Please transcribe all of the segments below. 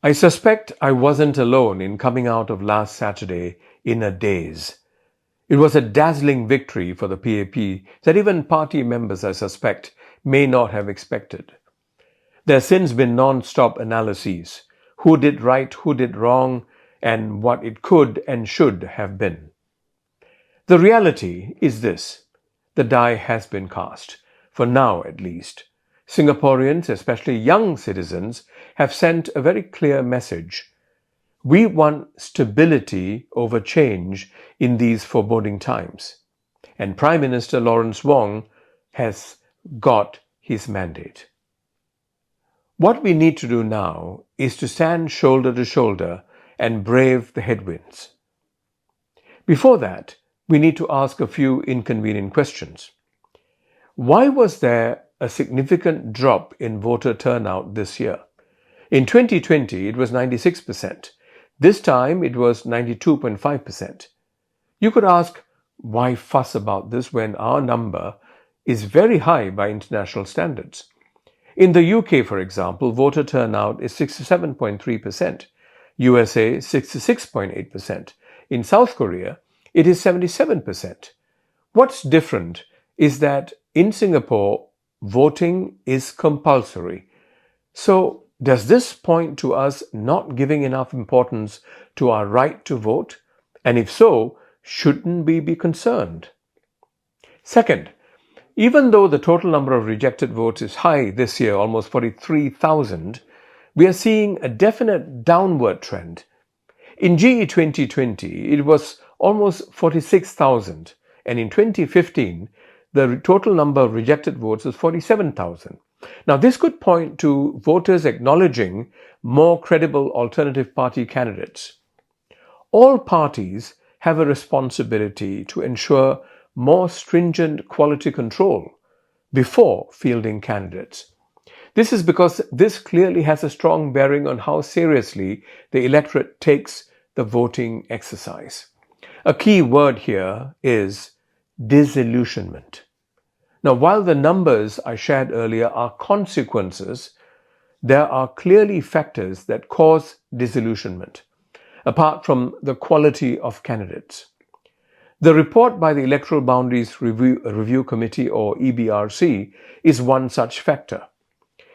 I suspect I wasn't alone in coming out of last Saturday in a daze. It was a dazzling victory for the PAP that even party members, I suspect, may not have expected. There has since been non-stop analyses: who did right, who did wrong, and what it could and should have been. The reality is this: the die has been cast, for now at least. Singaporeans, especially young citizens, have sent a very clear message. We want stability over change in these foreboding times. And Prime Minister Lawrence Wong has got his mandate. What we need to do now is to stand shoulder to shoulder and brave the headwinds. Before that, we need to ask a few inconvenient questions. Why was there a significant drop in voter turnout this year? In 2020, it was 96%. This time, it was 92.5%. You could ask, why fuss about this when our number is very high by international standards? In the UK, for example, voter turnout is 67.3%, USA 66.8%. In South Korea, it is 77%. What's different is that in Singapore, voting is compulsory. So, does this point to us not giving enough importance to our right to vote? And if so, shouldn't we be concerned? Second, even though the total number of rejected votes is high this year, almost 43,000, we are seeing a definite downward trend. In GE2020, it was almost 46,000, and in 2015, the total number of rejected votes was 47,000. Now, this could point to voters acknowledging more credible alternative party candidates. All parties have a responsibility to ensure more stringent quality control before fielding candidates. This is because this clearly has a strong bearing on how seriously the electorate takes the voting exercise. A key word here is disillusionment. Now, while the numbers I shared earlier are consequences, there are clearly factors that cause disillusionment, apart from the quality of candidates. The report by the Electoral Boundaries Review Committee, or EBRC, is one such factor.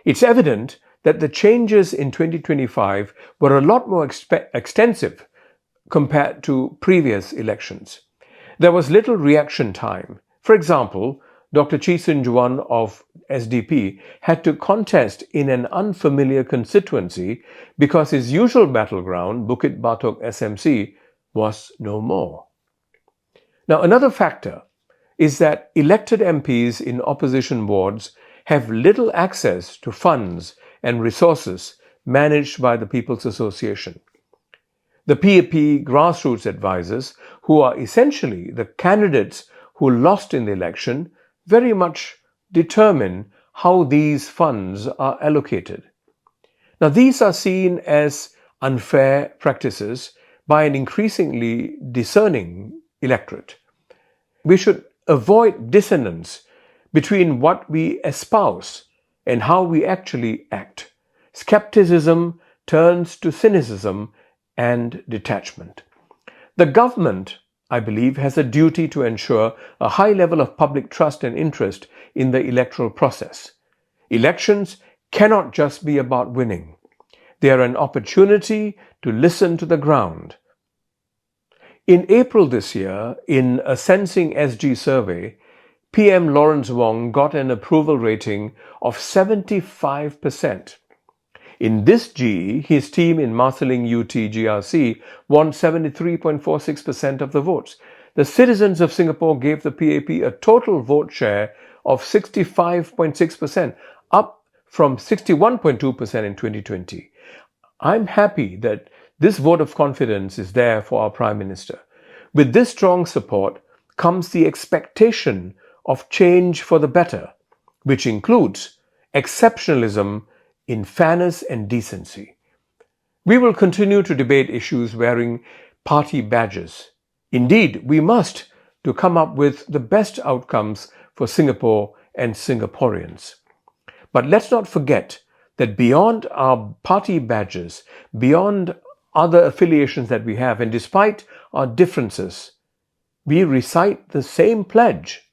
It's evident that the changes in 2025 were a lot more extensive compared to previous elections. There was little reaction time. For example, Dr. Chee Soon Juan of SDP had to contest in an unfamiliar constituency because his usual battleground, Bukit Batok SMC, was no more. Now, another factor is that elected MPs in opposition wards have little access to funds and resources managed by the People's Association. The PAP grassroots advisors, who are essentially the candidates who lost in the election, very much determine how these funds are allocated. Now, these are seen as unfair practices by an increasingly discerning electorate. We should avoid dissonance between what we espouse and how we actually act. Skepticism turns to cynicism and detachment. The government, I believe, has a duty to ensure a high level of public trust and interest in the electoral process. Elections cannot just be about winning. They are an opportunity to listen to the ground. In April this year, in a Sensing SG survey, PM Lawrence Wong got an approval rating of 75%. In this GE, his team in Marsiling UT GRC won 73.46% of the votes. The citizens of Singapore gave the PAP a total vote share of 65.6%, up from 61.2% in 2020. I'm happy that this vote of confidence is there for our Prime Minister. With this strong support comes the expectation of change for the better, which includes exceptionalism in fairness and decency. We will continue to debate issues wearing party badges. Indeed, we must, to come up with the best outcomes for Singapore and Singaporeans. But let's not forget that beyond our party badges, beyond other affiliations that we have, and despite our differences, we recite the same pledge